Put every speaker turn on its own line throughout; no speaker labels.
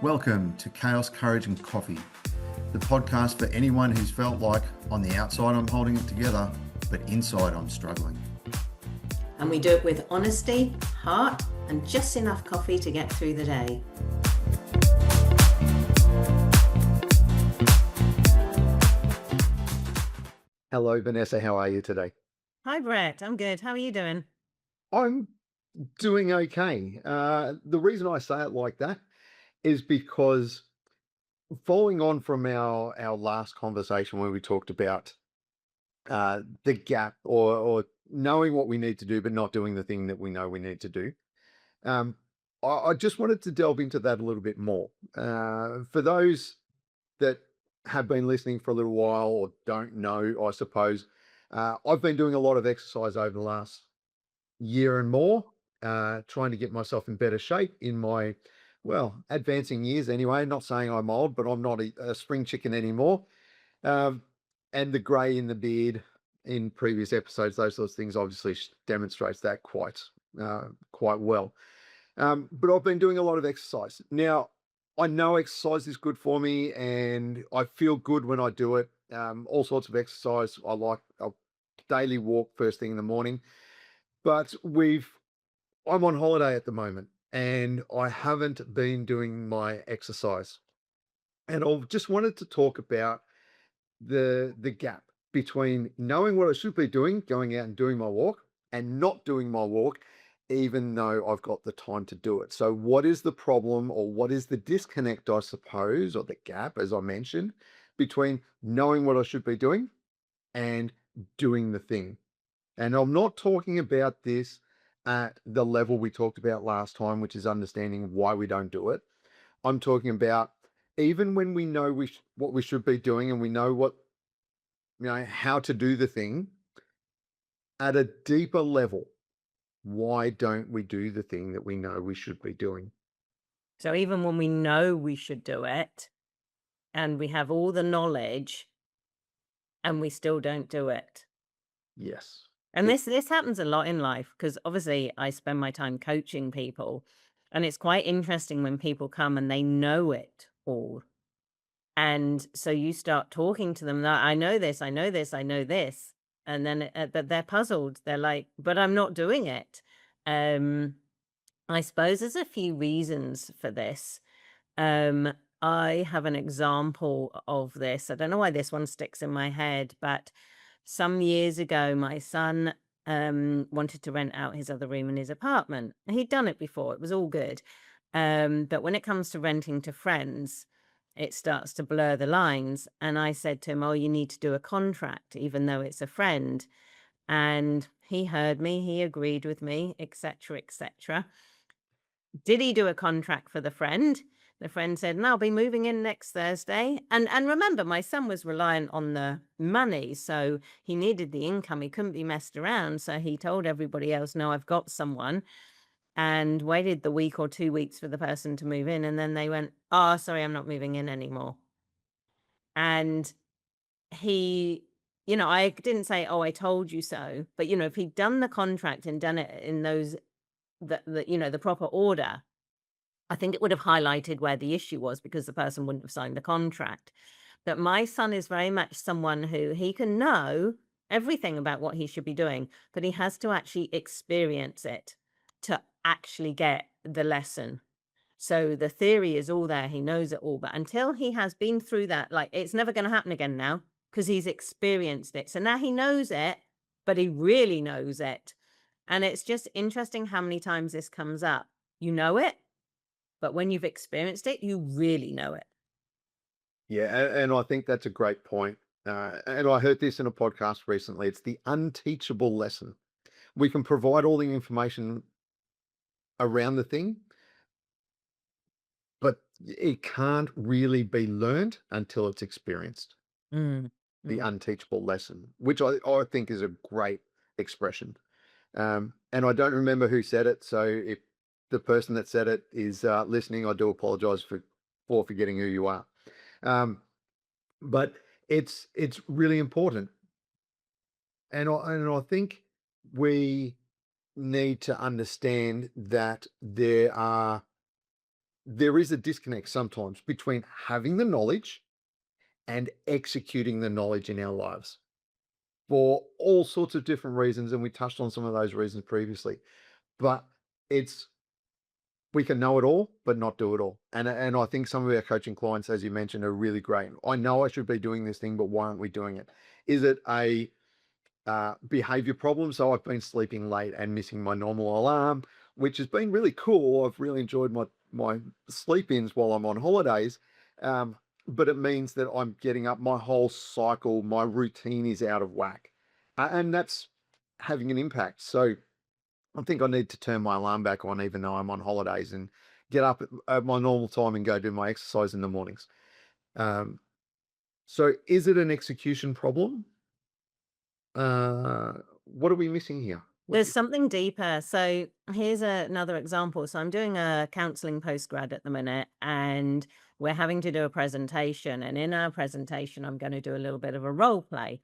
Welcome to Chaos, Courage and Coffee, the podcast for anyone who's felt like on the outside I'm holding it together, but inside I'm struggling.
And we do it with honesty, heart, and just enough coffee to get through the day.
Hello, Vanessa. How are you today?
Hi, Brett. I'm good. How are you doing?
I'm doing okay. The reason I say it like that is because following on from our last conversation where we talked about the gap or knowing what we need to do, but not doing the thing that we know we need to do. Um, I just wanted to delve into that a little bit more. For those that have been listening for a little while or don't know, I suppose, I've been doing a lot of exercise over the last year and more, trying to get myself in better shape in my, well, advancing years anyway. Not saying I'm old, but I'm not a spring chicken anymore. Um, and the grey in the beard in previous episodes, those sorts of things, obviously demonstrates that quite well. But I've been doing a lot of exercise. Now, I know exercise is good for me, and I feel good when I do it. All sorts of exercise. I like a daily walk first thing in the morning. But I'm on holiday at the moment, and I haven't been doing my exercise. And I just wanted to talk about the gap between knowing what I should be doing, going out and doing my walk, and not doing my walk, even though I've got the time to do it. So what is the problem, or what is the disconnect, I suppose, or the gap, as I mentioned, between knowing what I should be doing and doing the thing? And I'm not talking about this at the level we talked about last time, which is understanding why we don't do it. I'm talking about even when we know what we should be doing, and we know how to do the thing at a deeper level. Why don't we do the thing that we know we should be doing?
So even when we know we should do it and we have all the knowledge and we still don't do it.
Yes.
And
It,
this happens a lot in life because obviously I spend my time coaching people, and it's quite interesting when people come and they know it all. And so you start talking to them that I know this, I know this, I know this. And then but they're puzzled. They're like, but I'm not doing it. Um, I suppose there's a few reasons for this. Um, I have an example of this. I don't know why this one sticks in my head, but some years ago, my son wanted to rent out his other room in his apartment. He'd done it before, it was all good. But when it comes to renting to friends, it starts to blur the lines. And I said to him, oh, you need to do a contract, even though it's a friend. And he heard me, he agreed with me, etc., etc. Did he do a contract for the friend? The friend said, "No, I'll be moving in next Thursday." And remember, my son was reliant on the money, so he needed the income. He couldn't be messed around. So he told everybody else, "No, I've got someone," and waited the week or 2 weeks for the person to move in. And then they went, "Oh, sorry, I'm not moving in anymore." And he, I didn't say, "Oh, I told you so." But, if he'd done the contract and done it in the proper order, I think it would have highlighted where the issue was because the person wouldn't have signed the contract. But my son is very much someone who he can know everything about what he should be doing, but he has to actually experience it to actually get the lesson. So the theory is all there. He knows it all. But until he has been through that, like it's never going to happen again now because he's experienced it. So now he knows it, but he really knows it. And it's just interesting how many times this comes up. You know it, but when you've experienced it, you really know it.
yeah, and I think that's a great point. And I heard this in a podcast recently. It's the unteachable lesson. We can provide all the information around the thing, but it can't really be learned until it's experienced.
Mm,
The
mm.
unteachable lesson, which I think is a great expression. And I don't remember who said it. So if the person that said it is listening, I do apologize for forgetting who you are. Um, but it's really important. And I think we need to understand that there are there is a disconnect sometimes between having the knowledge and executing the knowledge in our lives for all sorts of different reasons. And we touched on some of those reasons previously, but it's, we can know it all, but not do it all. And I think some of our coaching clients, as you mentioned, are really great. I know I should be doing this thing, but why aren't we doing it? Is it a behavior problem? So I've been sleeping late and missing my normal alarm, which has been really cool. I've really enjoyed my sleep ins while I'm on holidays. Um, but it means that I'm getting up, my whole cycle, my routine is out of whack. And that's having an impact. So I think I need to turn my alarm back on, even though I'm on holidays, and get up at my normal time and go do my exercise in the mornings. Um, so is it an execution problem? What are we missing here? What do
There's
you,
something deeper. So here's another example. So I'm doing a counseling postgrad at the minute, and we're having to do a presentation. And in our presentation, I'm going to do a little bit of a role play.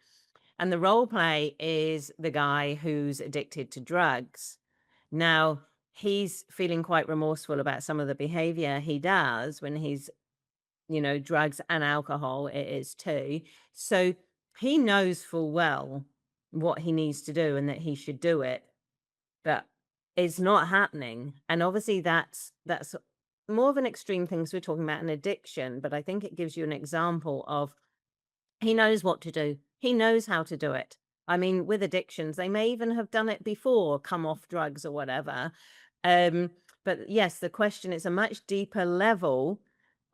And the role play is the guy who's addicted to drugs. Now, he's feeling quite remorseful about some of the behavior he does when he's, drugs and alcohol, it is too. So he knows full well what he needs to do and that he should do it, but it's not happening. And obviously that's more of an extreme thing, 'cause we're talking about an addiction, but I think it gives you an example of he knows what to do. He knows how to do it. I mean, with addictions, they may even have done it before, come off drugs or whatever. Um, but yes, the question is a much deeper level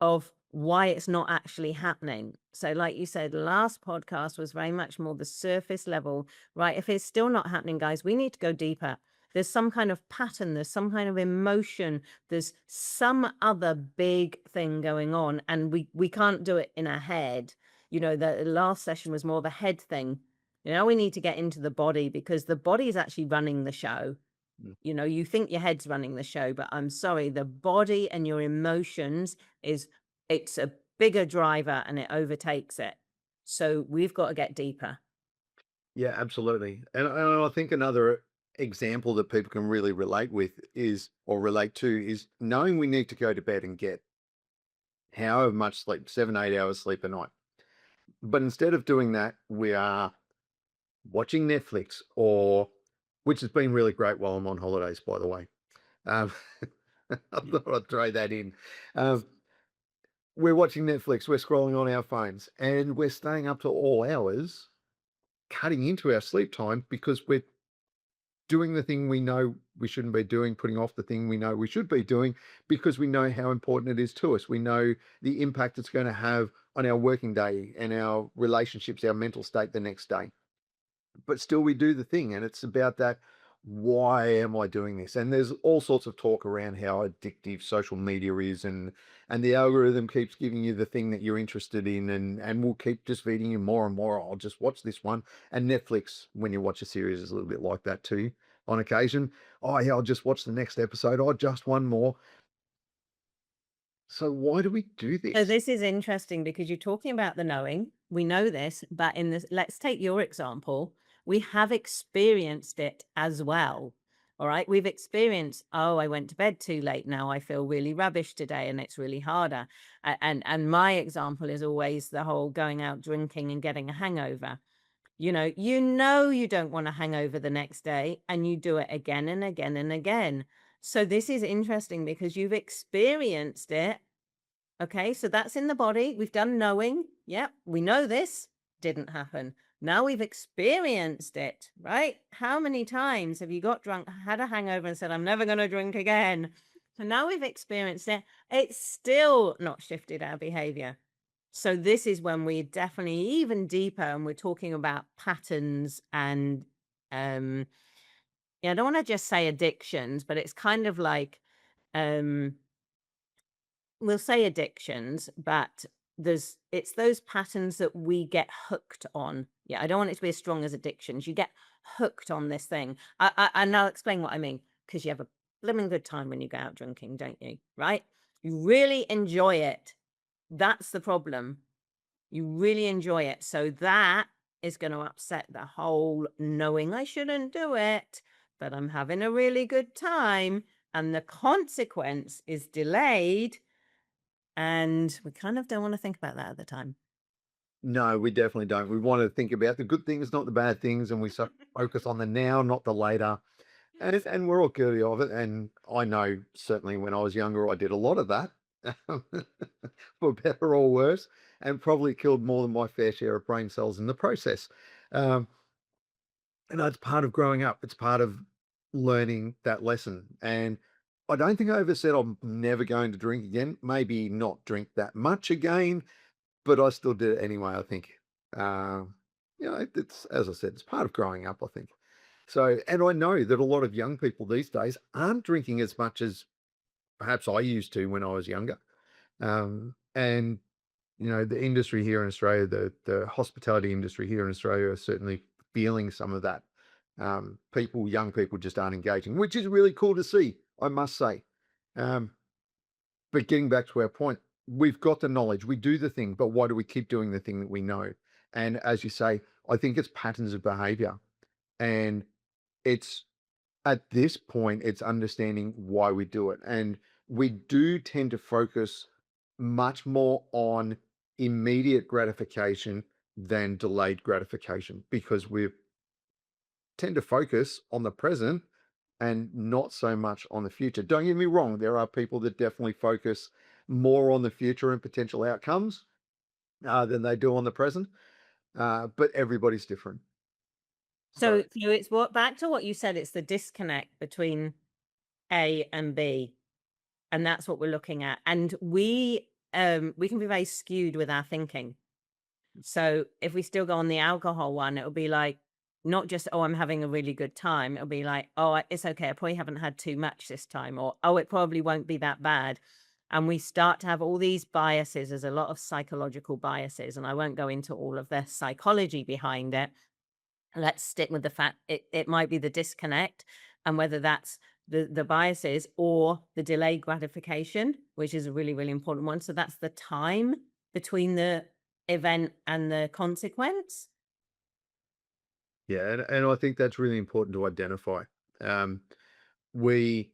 of why it's not actually happening. So, like you said, last podcast was very much more the surface level, right? If it's still not happening, guys, we need to go deeper. There's some kind of pattern, there's some kind of emotion, there's some other big thing going on, and we can't do it in our head. The last session was more of a head thing. We need to get into the body, because the body is actually running the show.
mm,
You think your head's running the show, but I'm sorry, the body and your emotions it's a bigger driver and it overtakes it. So we've got to get deeper.
yeah, absolutely. And I think another example that people can really relate with is, or relate to, is knowing we need to go to bed and get however much sleep, 7, 8 hours sleep a night. But instead of doing that, we are watching Netflix, or, which has been really great while I'm on holidays, by the way. Um, I thought I'd throw that in. Um, we're watching Netflix, we're scrolling on our phones, and we're staying up to all hours, cutting into our sleep time because we're doing the thing we know we shouldn't be doing, putting off the thing we know we should be doing, because we know how important it is to us. We know the impact it's going to have on our working day and our relationships, our mental state the next day. But still we do the thing, and it's about that, why am I doing this? And there's all sorts of talk around how addictive social media is, and the algorithm keeps giving you the thing that you're interested in, and will keep just feeding you more and more. I'll just watch this one. And Netflix, when you watch a series, is a little bit like that too on occasion. Oh yeah, I'll just watch the next episode. Oh, just one more. So why do we do
So
this?
this is interesting because you're talking about the knowing. We know this, but in this, let's take your example. We have experienced it as well. All right. We've experienced, oh, I went to bed too late. Now I feel really rubbish today and it's really harder. And my example is always the whole going out drinking and getting a hangover. You don't want a hangover the next day, and you do it again and again and again. So this is interesting because you've experienced it. Okay, so that's in the body. We've done knowing. Yep, we know this didn't happen. Now we've experienced it, right? How many times have you got drunk, had a hangover, and said, I'm never going to drink again? So now we've experienced it. It's still not shifted our behavior. So this is when we're definitely even deeper, and we're talking about patterns and, I don't want to just say addictions, but it's kind of like, um, we'll say addictions, but it's those patterns that we get hooked on. Yeah, I don't want it to be as strong as addictions. You get hooked on this thing. And I'll explain what I mean, because you have a blooming good time when you go out drinking, don't you? Right? You really enjoy it. That's the problem. You really enjoy it. So that is going to upset the whole knowing I shouldn't do it, but I'm having a really good time. and the consequence is delayed, and we kind of don't want to think about that at the time.
No, we definitely don't. We want to think about the good things, not the bad things, and we focus on the now, not the later. And we're all guilty of it. And I know certainly when I was younger, I did a lot of that, for better or worse, and probably killed more than my fair share of brain cells in the process. Um, and that's part of growing up. It's part of learning that lesson. And I don't think I ever said I'm never going to drink again. Maybe not drink that much again, but I still did it anyway, I think. Um, it's, as I said, it's part of growing up, I think. So, and I know that a lot of young people these days aren't drinking as much as perhaps I used to when I was younger. And the industry here in Australia, the hospitality industry here in Australia, are certainly feeling some of that. Young people just aren't engaging, which is really cool to see, I must say. Um, but getting back to our point, we've got the knowledge, we do the thing, but why do we keep doing the thing that we know? And as you say, I think it's patterns of behavior. And it's at this point, it's understanding why we do it. And we do tend to focus much more on immediate gratification than delayed gratification because we tend to focus on the present and not so much on the future. Don't get me wrong, there are people that definitely focus more on the future and potential outcomes than they do on the present, but everybody's different. So,
So it's what back to what you said, it's the disconnect between A and B, and that's what we're looking at. And we can be very skewed with our thinking. So if we still go on the alcohol one, it'll be like not just, oh, I'm having a really good time. It'll be like, oh, it's okay. I probably haven't had too much this time, or oh, it probably won't be that bad. And we start to have all these biases. There's a lot of psychological biases, and I won't go into all of the psychology behind it. Let's stick with the fact it might be the disconnect, and whether that's the biases or the delayed gratification, which is a really, really important one. So that's the time between the event and the consequence.
yeah, and I think that's really important to identify. Um, we,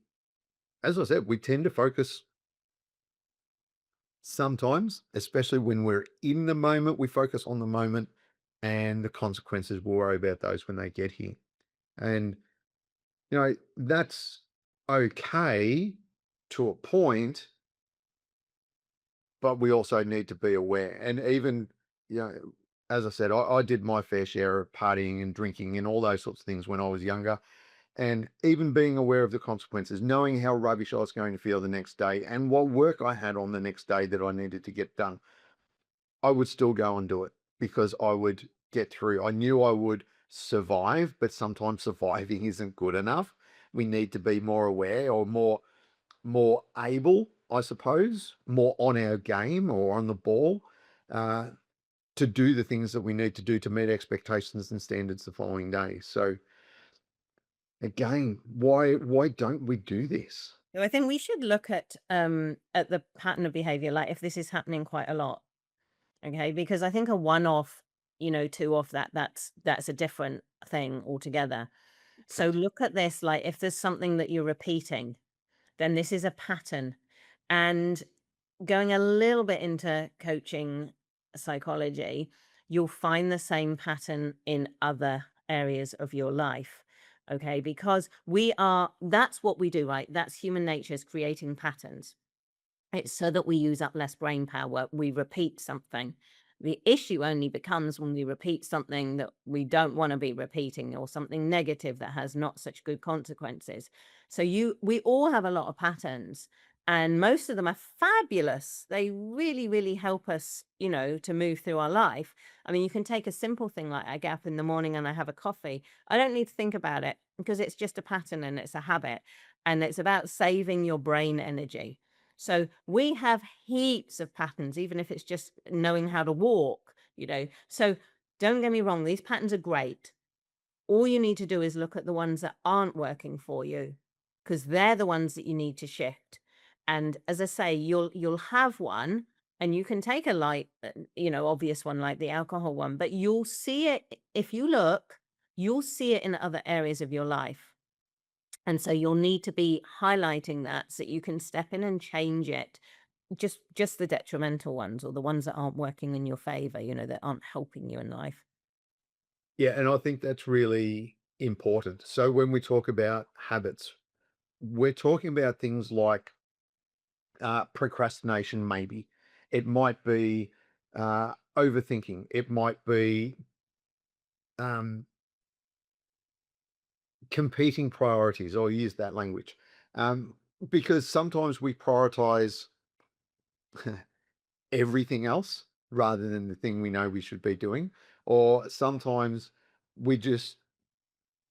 as I said, we tend to focus sometimes, especially when we're in the moment, we focus on the moment and the consequences. We'll worry about those when they get here. And, that's okay to a point, but we also need to be aware. And even, you know, as I said, I did my fair share of partying and drinking and all those sorts of things when I was younger. And even being aware of the consequences, knowing how rubbish I was going to feel the next day and what work I had on the next day that I needed to get done, I would still go and do it because I would get through. I knew I would survive, but sometimes surviving isn't good enough. We need to be more aware or more able, I suppose, more on our game or on the ball, uh, to do the things that we need to do to meet expectations and standards the following day. So again, why don't we do this?
So I think we should look at the pattern of behavior, like if this is happening quite a lot. Okay, because I think a one-off, two-off, that's a different thing altogether. So look at this, like if there's something that you're repeating, then this is a pattern. And going a little bit into coaching psychology, you'll find the same pattern in other areas of your life. Okay, because that's what we do, right? That's human nature, is creating patterns. It's so that we use up less brain power. We repeat something. The issue only becomes when we repeat something that we don't want to be repeating, or something negative that has not such good consequences. So we all have a lot of patterns, and most of them are fabulous. They really, really help us, to move through our life. I mean, you can take a simple thing like I get up in the morning and I have a coffee. I don't need to think about it because it's just a pattern and it's a habit, and it's about saving your brain energy. So we have heaps of patterns, even if it's just knowing how to walk. So don't get me wrong, these patterns are great. All you need to do is look at the ones that aren't working for you, because they're the ones that you need to shift. And as I say, you'll have one, and you can take a light, obvious one like the alcohol one, but you'll see it if you look, you'll see it in other areas of your life. And so you'll need to be highlighting that so that you can step in and change it. Just the detrimental ones or the ones that aren't working in your favor, that aren't helping you in life.
Yeah, and I think that's really important. So when we talk about habits, we're talking about things like procrastination, maybe. It might be overthinking. It might be um, competing priorities. I'll use that language. Um, because sometimes we prioritize everything else rather than the thing we know we should be doing. Or sometimes we just,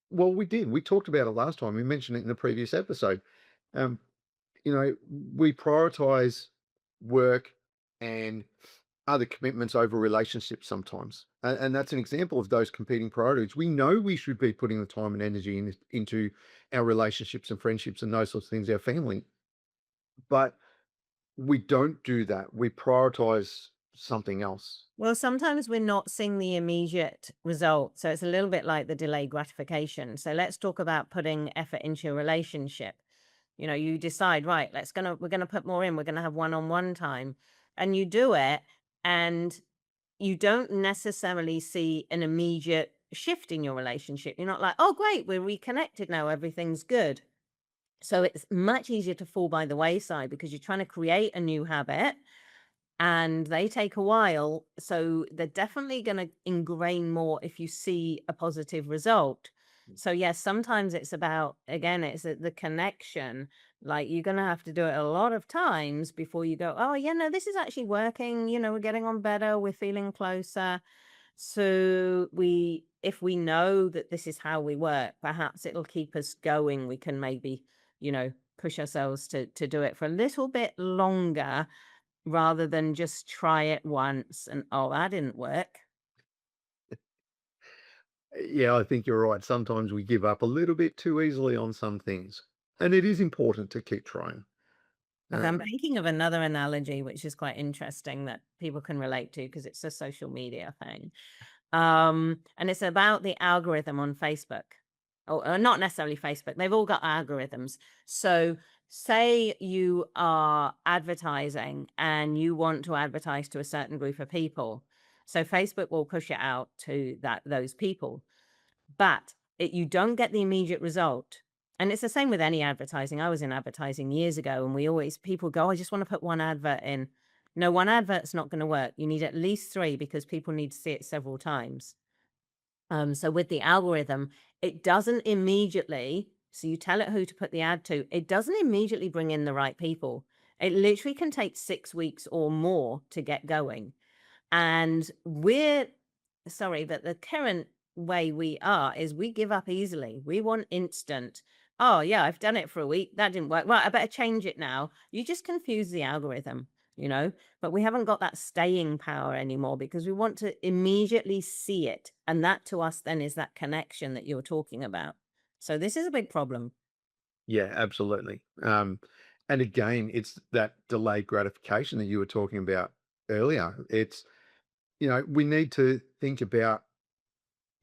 well, we did. We talked about it last time. We mentioned it in the previous episode. Um, we prioritize work and other commitments over relationships sometimes. And that's an example of those competing priorities. We know we should be putting the time and energy into our relationships and friendships and those sorts of things, our family, but we don't do that. We prioritize something else.
Well, sometimes we're not seeing the immediate result. So it's a little bit like the delayed gratification. So let's talk about putting effort into your relationship. You decide, right, we're gonna put more in, we're gonna have one-on-one time. And you do it, and you don't necessarily see an immediate shift in your relationship. You're not like, oh great, we're reconnected now, everything's good. So it's much easier to fall by the wayside because you're trying to create a new habit and they take a while. So they're definitely going to ingrain more if you see a positive result. So yes, sometimes it's about, again, it's the connection. Like you're going to have to do it a lot of times before you go, oh yeah, no, this is actually working. We're getting on better. We're feeling closer. So if we know that this is how we work, perhaps it'll keep us going. We can maybe, push ourselves to do it for a little bit longer rather than just try it once and, "Oh, that didn't work."
Yeah, I think you're right. Sometimes we give up a little bit too easily on some things. And it is important to keep trying.
Okay, I'm
Uh,
thinking of another analogy, which is quite interesting that people can relate to because it's a social media thing. And it's about the algorithm on Facebook. Or not necessarily Facebook, they've all got algorithms. So say you are advertising and you want to advertise to a certain group of people. So Facebook will push it out to those people. But you don't get the immediate result. And it's the same with any advertising. I was in advertising years ago, and people go, "Oh, I just want to put one advert in." No, one advert's not going to work. You need at least three because people need to see it several times. So with the algorithm, it doesn't immediately, so you tell it who to put the ad to, it doesn't immediately bring in the right people. It literally can take 6 weeks or more to get going. And but the current way we are is we give up easily. We want instant. Oh, yeah, I've done it for a week. That didn't work. Right, I better change it now. You just confuse the algorithm, but we haven't got that staying power anymore because we want to immediately see it. And that to us then is that connection that you're talking about. So this is a big problem.
yeah, absolutely. And again, it's that delayed gratification that you were talking about earlier. We need to think about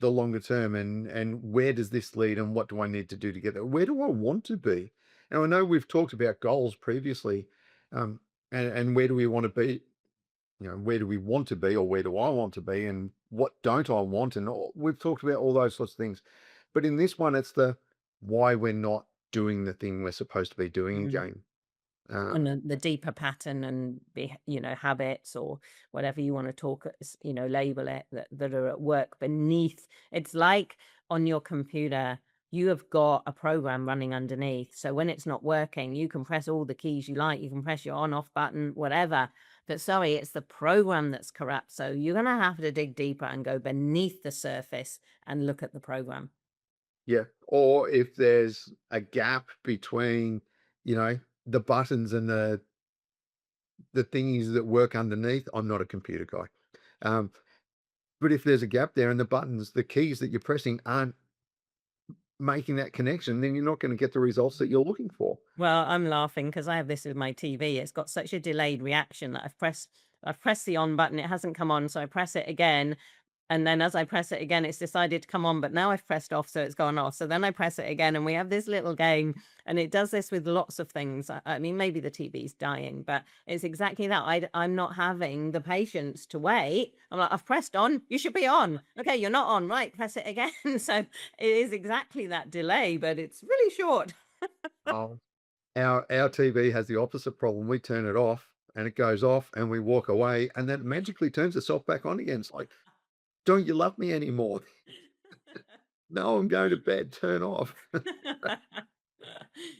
the longer term and where does this lead and what do I need to do to get there? Where do I want to be? And I know we've talked about goals previously, and where do we want to be? Where do we want to be, or where do I want to be, and what don't I want? And we've talked about all those sorts of things. But in this one, it's the why we're not doing the thing we're supposed to be doing again. Uh,
And the deeper pattern and habits or whatever you want to label it that are at work beneath. It's like on your computer you have got a program running underneath, so when it's not working you can press all the keys you like, you can press your on off button, whatever, but sorry, it's the program that's corrupt. So you're going to have to dig deeper and go beneath the surface and look at the program.
yeah. Or if there's a gap between, you know, the buttons and the thingies that work underneath, I'm not a computer guy. Um, but if there's a gap there and the buttons, the keys that you're pressing aren't making that connection, then you're not going to get the results that you're looking for.
Well, I'm laughing because I have this with my TV. It's got such a delayed reaction that I've pressed the on button. It hasn't come on, so I press it again. And then as I press it again, it's decided to come on, but now I've pressed off, so it's gone off. So then I press it again, and we have this little game, and it does this with lots of things. I mean, maybe the TV's dying, but it's exactly that. I'm not having the patience to wait. I'm like, I've pressed on. You should be on. Okay, you're not on. Right, press it again. So it is exactly that delay, but it's really short.
Oh, our TV has the opposite problem. We turn it off and it goes off and we walk away and then it magically turns itself back on again. It's like, don't you love me anymore? No, I'm going to bed. Turn off.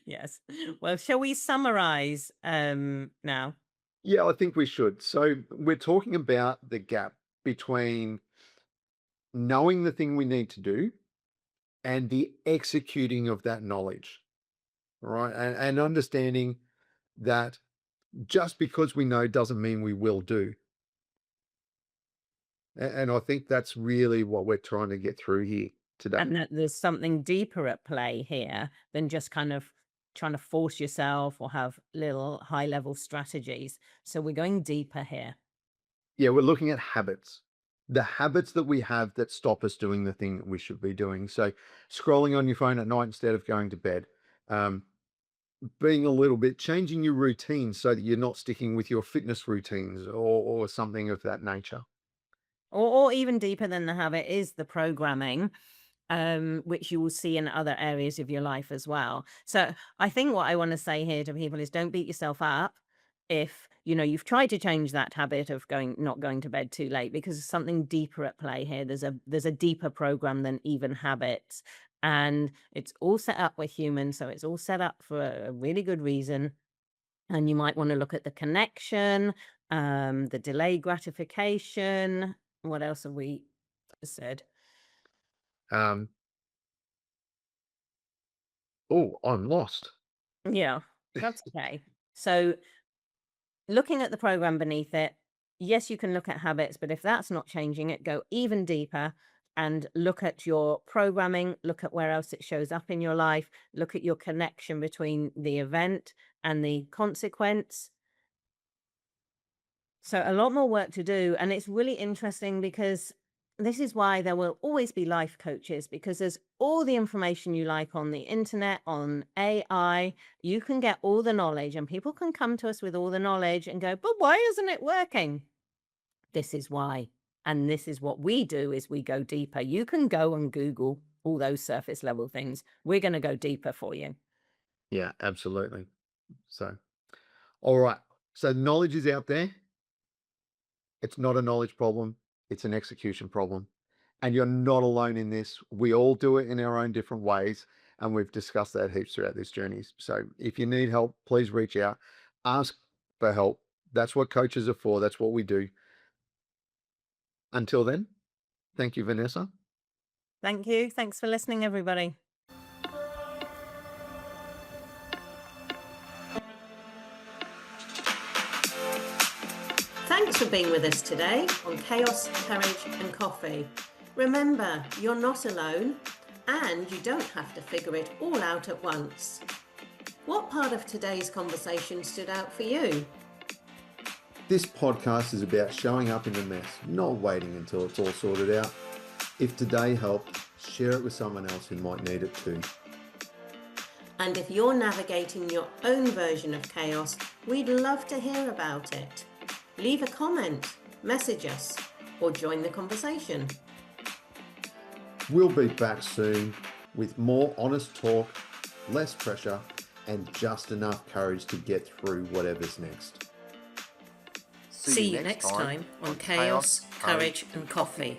Yes. Well, shall we summarize now?
Yeah, I think we should. So we're talking about the gap between knowing the thing we need to do and the executing of that knowledge, right? And understanding that just because we know doesn't mean we will do. And I think that's really what we're trying to get through here today.
And that there's something deeper at play here than just kind of trying to force yourself or have little high level strategies. So we're going deeper here.
Yeah, we're looking at habits, the habits that we have that stop us doing the thing that we should be doing. So scrolling on your phone at night instead of going to bed, um, being a little bit, changing your routine so that you're not sticking with your fitness routines or something of that nature.
Or even deeper than the habit is the programming, which you will see in other areas of your life as well. So I think what I want to say here to people is don't beat yourself up if you've tried to change that habit of not going to bed too late, because there's something deeper at play here. There's a deeper program than even habits, and it's all set up with humans, so it's all set up for a really good reason. And you might want to look at the connection, the delayed gratification. What else have we said?
Um, oh, I'm lost.
Yeah, that's okay. So looking at the program beneath it, yes, you can look at habits, but if that's not changing it, go even deeper and look at your programming, look at where else it shows up in your life, look at your connection between the event and the consequence. So a lot more work to do. And it's really interesting because this is why there will always be life coaches, because there's all the information you like on the internet, on AI. You can get all the knowledge and people can come to us with all the knowledge and go, but why isn't it working? This is why. And this is what we do is we go deeper. You can go and Google all those surface level things. We're going to go deeper for you.
Yeah, absolutely. So, all right. So knowledge is out there. It's not a knowledge problem. It's an execution problem. And you're not alone in this. We all do it in our own different ways. And we've discussed that heaps throughout this journey. So if you need help, please reach out, ask for help. That's what coaches are for. That's what we do. Until then, thank you, Vanessa.
Thank you. Thanks for listening, everybody. Thanks for being with us today on Chaos, Courage and Coffee. Remember, you're not alone and you don't have to figure it all out at once. What part of today's conversation stood out for you?
This podcast is about showing up in the mess, not waiting until it's all sorted out. If today helped, share it with someone else who might need it too.
And if you're navigating your own version of chaos, we'd love to hear about it. Leave a comment, message us, or join the conversation.
We'll be back soon with more honest talk, less pressure, and just enough courage to get through whatever's next.
See you next time on Chaos, Courage and Coffee.